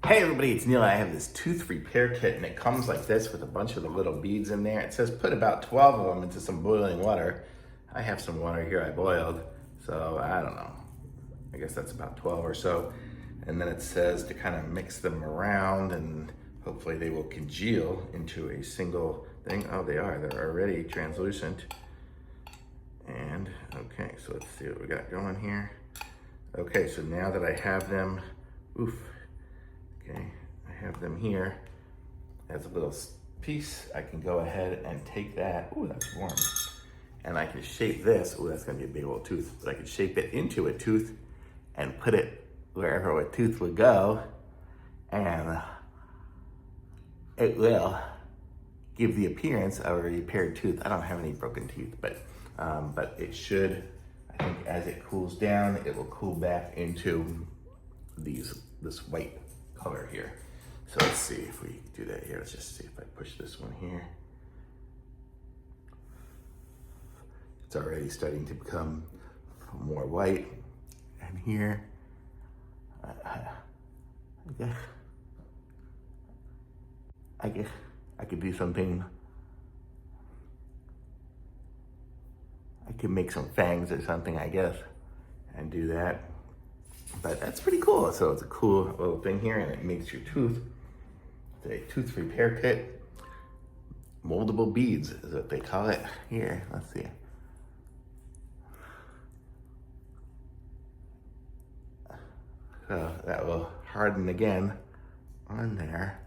Hey everybody, it's Neil. I have this tooth repair kit and it comes like this with a bunch of the little beads in there. It says put about 12 of them into some boiling water. I have some water here I boiled, so I don't know. I guess that's about 12 or so. And then it says to kind of mix them around and hopefully they will congeal into a single thing. Oh, they are. They're already translucent. And okay, so let's see what we got going here. Okay, so now that I have them, oof. Okay, I have them here as a little piece. I can go ahead and take that. Ooh, that's warm. And I can shape this. Ooh, that's gonna be a big old tooth. But I can shape it into a tooth and put it wherever a tooth would go. And it will give the appearance of a repaired tooth. I don't have any broken teeth, but it should, I think as it cools down, it will cool back into this white color here. So let's see if we do that here. Let's just see if I push this one here. It's already starting to become more white. And here, I guess I could do something. I could make some fangs or something, I guess, and do that. But that's pretty cool. So it's a cool little thing here, and it makes your tooth. It's a tooth repair kit. Moldable beads is what they call it here. Let's see. So that will harden again on there.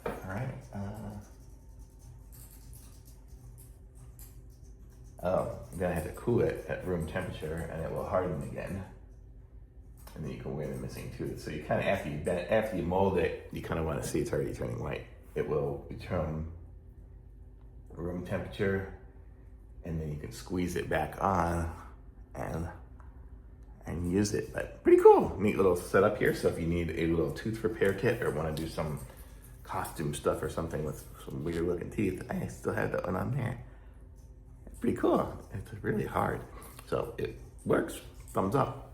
All right. I'm gonna have to cool it at room temperature and it will harden again. And then you can wear the missing tooth. So you kind of, after you mold it, you kind of want to see it's already turning white. It will become room temperature and then you can squeeze it back on and use it. But pretty cool, neat little setup here. So if you need a little tooth repair kit or want to do some costume stuff or something with some weird looking teeth, I still have that one on there. Pretty cool. It's really hard. So it works. Thumbs up.